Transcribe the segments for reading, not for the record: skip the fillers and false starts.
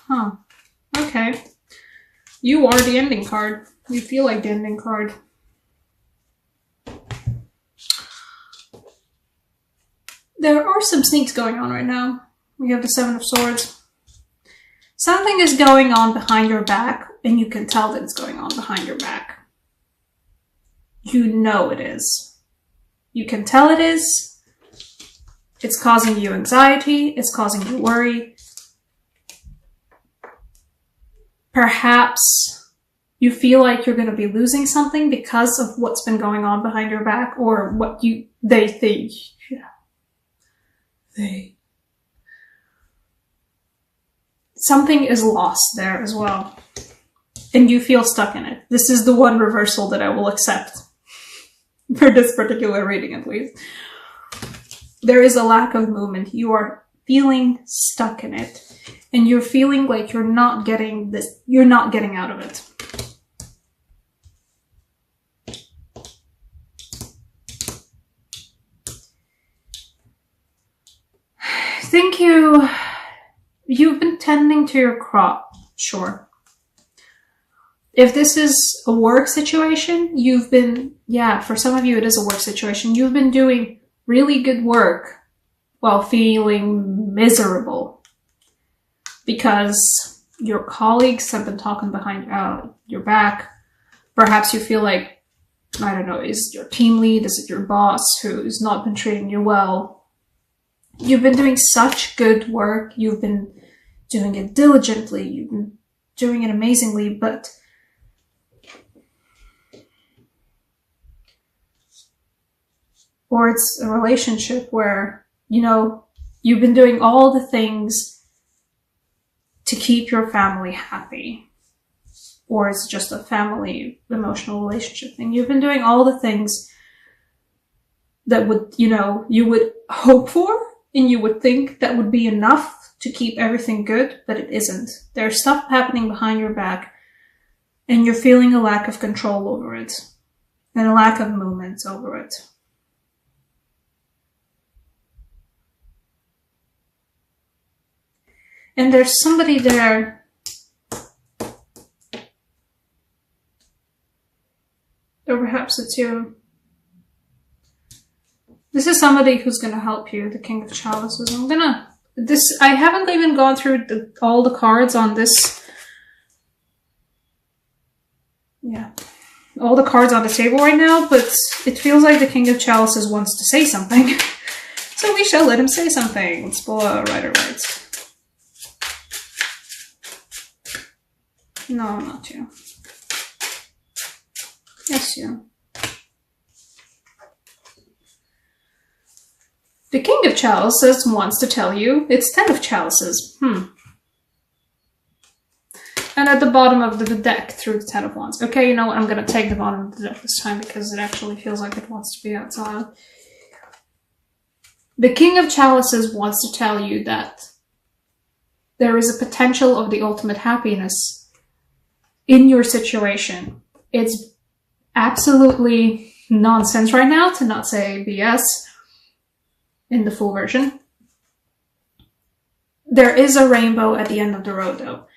Huh. Okay. You are the ending card. You feel like the ending card. There are some sneaks going on right now. We have the Seven of Swords. Something is going on behind your back, and you can tell that it's going on behind your back. You know it is. You can tell it is. It's causing you anxiety. It's causing you worry. Perhaps you feel like you're going to be losing something because of what's been going on behind your back, or what they think. Something is lost there as well. And you feel stuck in it. This is the one reversal that I will accept. For this particular reading, at least. There is a lack of movement. You are feeling stuck in it. And you're feeling like you're not getting out of it. I think you've been tending to your crop, sure. If this is a work situation, for some of you it is a work situation, you've been doing really good work while feeling miserable because your colleagues have been talking behind your back. Perhaps you feel like, I don't know, is your team lead, is it your boss who's not been treating you well? You've been doing such good work, you've been doing it diligently, you've been doing it amazingly, but or it's a relationship where, you've been doing all the things to keep your family happy. Or it's just a family emotional relationship thing. You've been doing all the things that would, you would hope for and you would think that would be enough to keep everything good, but it isn't. There's stuff happening behind your back and you're feeling a lack of control over it and a lack of movement over it. And there's somebody there or perhaps it's you. This is somebody who's going to help you, the King of Chalices. I haven't even gone through all the cards on this. Yeah. All the cards on the table right now, but it feels like the King of Chalices wants to say something. So we shall let him say something. Let's pull a Rider Waite. No, not you. Yes, you. The King of Chalices wants to tell you it's 10 of Chalices. And at the bottom of the deck through the 10 of Wands. Okay, you know what? I'm going to take the bottom of the deck this time because it actually feels like it wants to be outside. The King of Chalices wants to tell you that there is a potential of the ultimate happiness in your situation. It's absolutely nonsense right now, to not say BS, in the full version. There is a rainbow at the end of the road, though,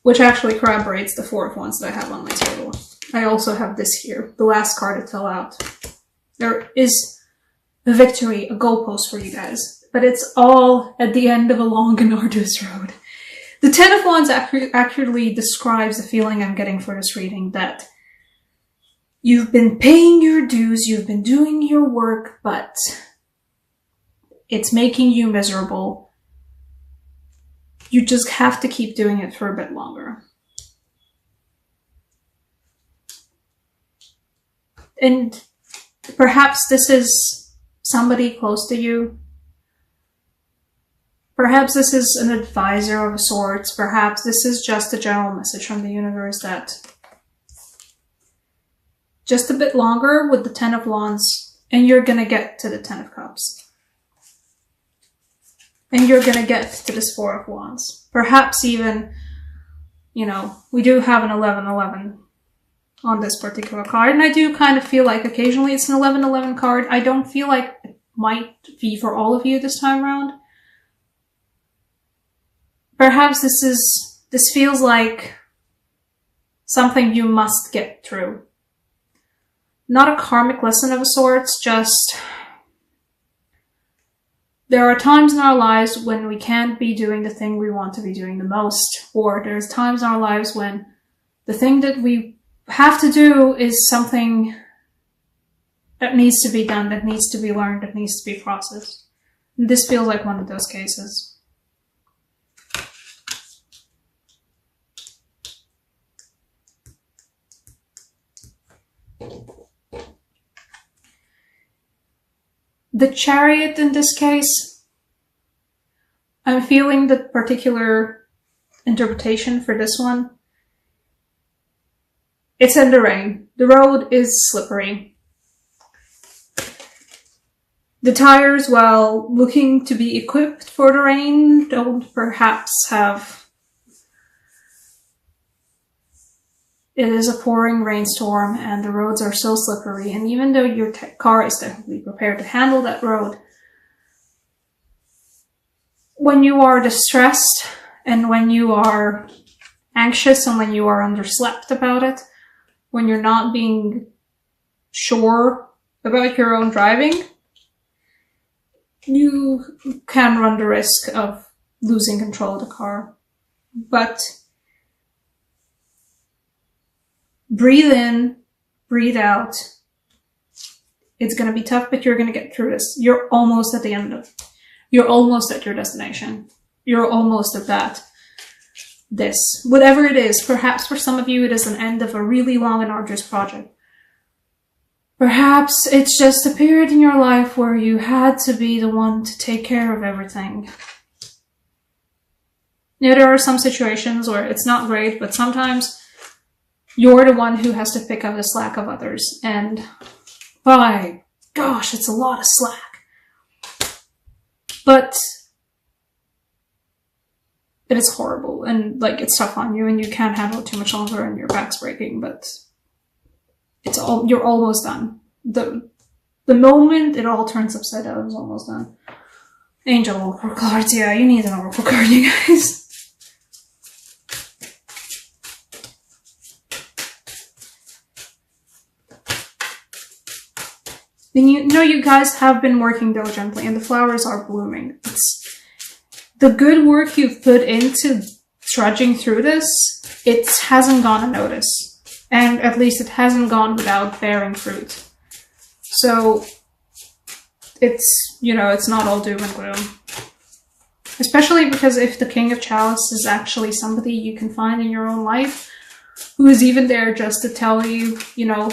which actually corroborates the 4 of Wands that I have on my table. I also have this here, the last card it fell out. There is a victory, a goalpost for you guys, but it's all at the end of a long and arduous road. The 10 of Wands accurately describes the feeling I'm getting for this reading, that you've been paying your dues, you've been doing your work, but it's making you miserable. You just have to keep doing it for a bit longer. And perhaps this is somebody close to you. Perhaps this is an advisor of sorts. Perhaps this is just a general message from the universe that just a bit longer with the 10 of Wands and you're gonna get to the 10 of Cups. And you're gonna get to this 4 of Wands. Perhaps even, we do have an 11-11 on this particular card. And I do kind of feel like occasionally it's an 11-11 card. I don't feel like it might be for all of you this time around. perhaps this feels like something you must get through. Not a karmic lesson of a sort, just there are times in our lives when we can't be doing the thing we want to be doing the most, or there's times in our lives when the thing that we have to do is something that needs to be done, that needs to be learned, that needs to be processed. And this feels like one of those cases. The Chariot in this case, I'm feeling the particular interpretation for this one. It's in the rain. The road is slippery. The tires, while looking to be equipped for the rain, don't perhaps have... It is a pouring rainstorm and the roads are so slippery, and even though your car is technically prepared to handle that road, when you are distressed and when you are anxious and when you are underslept about it, when you're not being sure about your own driving, you can run the risk of losing control of the car. But breathe in, breathe out. It's going to be tough, but you're going to get through this. You're almost at the end of it. You're almost at your destination. You're almost at that. This. Whatever it is, perhaps for some of you it is an end of a really long and arduous project. Perhaps it's just a period in your life where you had to be the one to take care of everything. You know, there are some situations where it's not great, but sometimes you're the one who has to pick up the slack of others. And by gosh, it's a lot of slack. But it is horrible and like it's tough on you and you can't handle it too much longer and your back's breaking, but you're almost done. The moment it all turns upside down is almost done. Angel Oracle cards, yeah, you need an Oracle card, you guys. And you know you guys have been working diligently and the flowers are blooming. It's the good work you've put into trudging through this, it hasn't gone unnoticed. And at least it hasn't gone without bearing fruit. So it's, you know, it's not all doom and gloom. Especially because if the King of Chalice is actually somebody you can find in your own life, who is even there just to tell you, you know,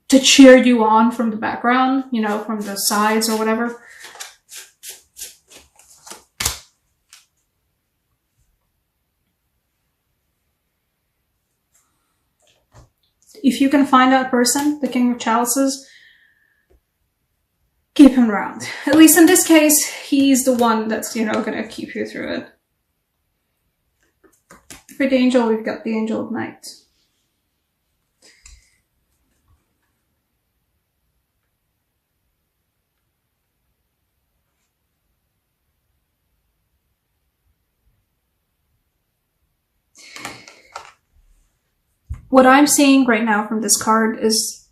to cheer you on from the background, you know, from the sides or whatever. If you can find that person, the King of Chalices, keep him around. At least in this case, he's the one that's, you know, gonna keep you through it. For the angel, we've got the Angel of Night. What I'm seeing right now from this card is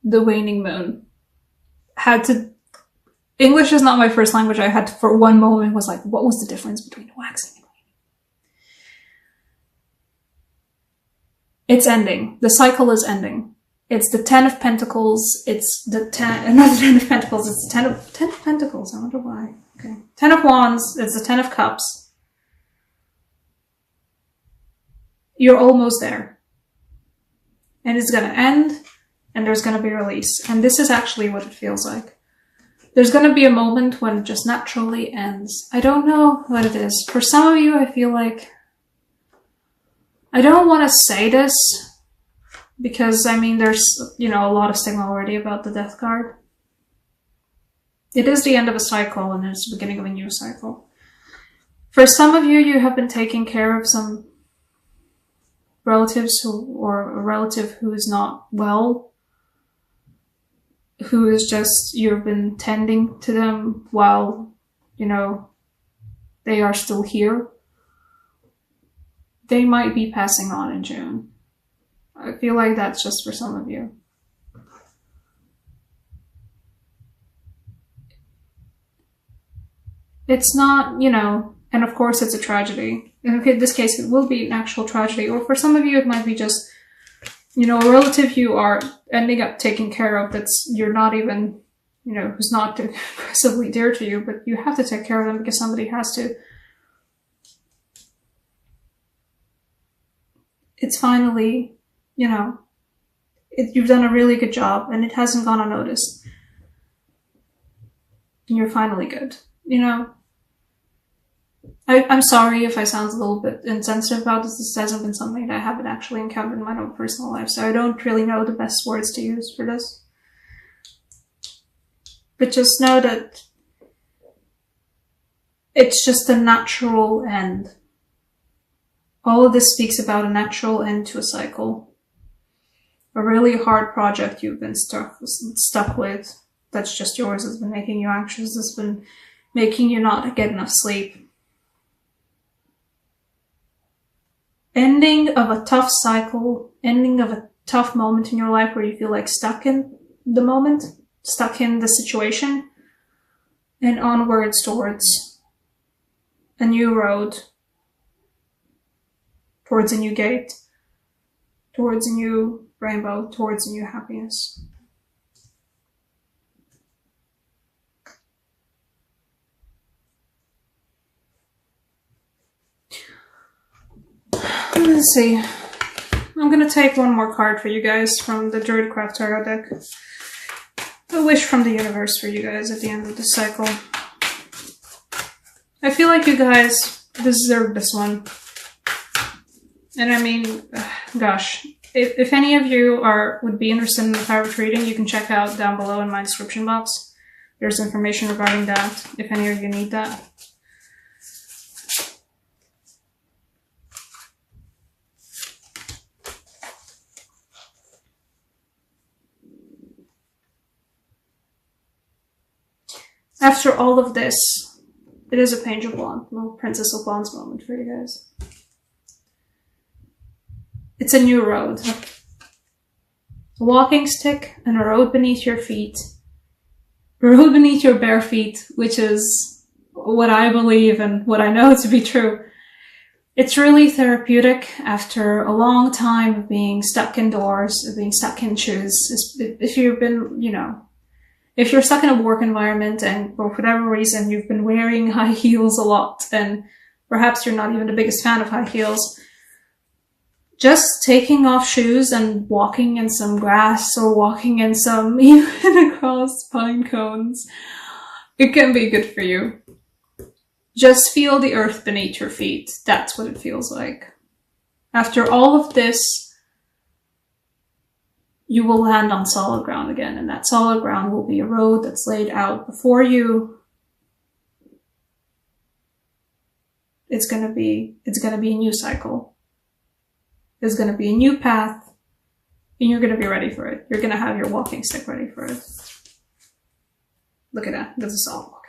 the waning moon. English is not my first language. I had to, for one moment, was like, what was the difference between waxing and waning? It's ending. The cycle is ending. It's the 10 of Pentacles. It's the 10, not the 10 of Pentacles, it's the 10 of Pentacles. I wonder why. Okay. 10 of Wands. It's the 10 of Cups. You're almost there. And it's gonna end, and there's gonna be release. And this is actually what it feels like. There's gonna be a moment when it just naturally ends. I don't know what it is. For some of you, I feel like... I don't want to say this, because, I mean, there's, you know, a lot of stigma already about the Death card. It is the end of a cycle, and it's the beginning of a new cycle. For some of you, you have been taking care of some relatives or a relative who is not well, who is just, you've been tending to them while, you know, they are still here. They might be passing on in June. I feel like that's just for some of you. It's not, you know, and of course it's a tragedy. In this case, it will be an actual tragedy. Or for some of you, it might be just, you know, a relative you are ending up taking care of you're not even, you know, who's not aggressively dear to you, but you have to take care of them because somebody has to. It's finally, you know, you've done a really good job and it hasn't gone unnoticed. And you're finally good, you know. I'm sorry if I sound a little bit insensitive about this. This hasn't been something that I haven't actually encountered in my own personal life, so I don't really know the best words to use for this. But just know that it's just a natural end. All of this speaks about a natural end to a cycle. A really hard project you've been stuck with, that's just yours, has been making you anxious, has been making you not get enough sleep. Ending of a tough cycle, ending of a tough moment in your life where you feel like stuck in the moment, stuck in the situation, and onwards towards a new road, towards a new gate, towards a new rainbow, towards a new happiness. Let's see. I'm gonna take one more card for you guys from the Druidcraft Tarot deck. A wish from the universe for you guys at the end of the cycle. I feel like you guys deserve this one. And I mean, gosh, if any of you would be interested in the tarot reading, you can check out down below in my description box. There's information regarding that, if any of you need that. After all of this, it is a Page of Wands, a little Princess of Wands moment for you guys. It's a new road. A walking stick and a road beneath your feet. A road beneath your bare feet, which is what I believe and what I know to be true. It's really therapeutic after a long time of being stuck indoors, of being stuck in shoes. If you've been, you know, if you're stuck in a work environment and for whatever reason you've been wearing high heels a lot and perhaps you're not even the biggest fan of high heels, just taking off shoes and walking in some grass or walking in some, even across pine cones, it can be good for you. Just feel the earth beneath your feet. That's what it feels like. After all of this, you will land on solid ground again, and that solid ground will be a road that's laid out before you. It's gonna be a new cycle. There's gonna be a new path, and you're gonna be ready for it. You're gonna have your walking stick ready for it. Look at that, this is all.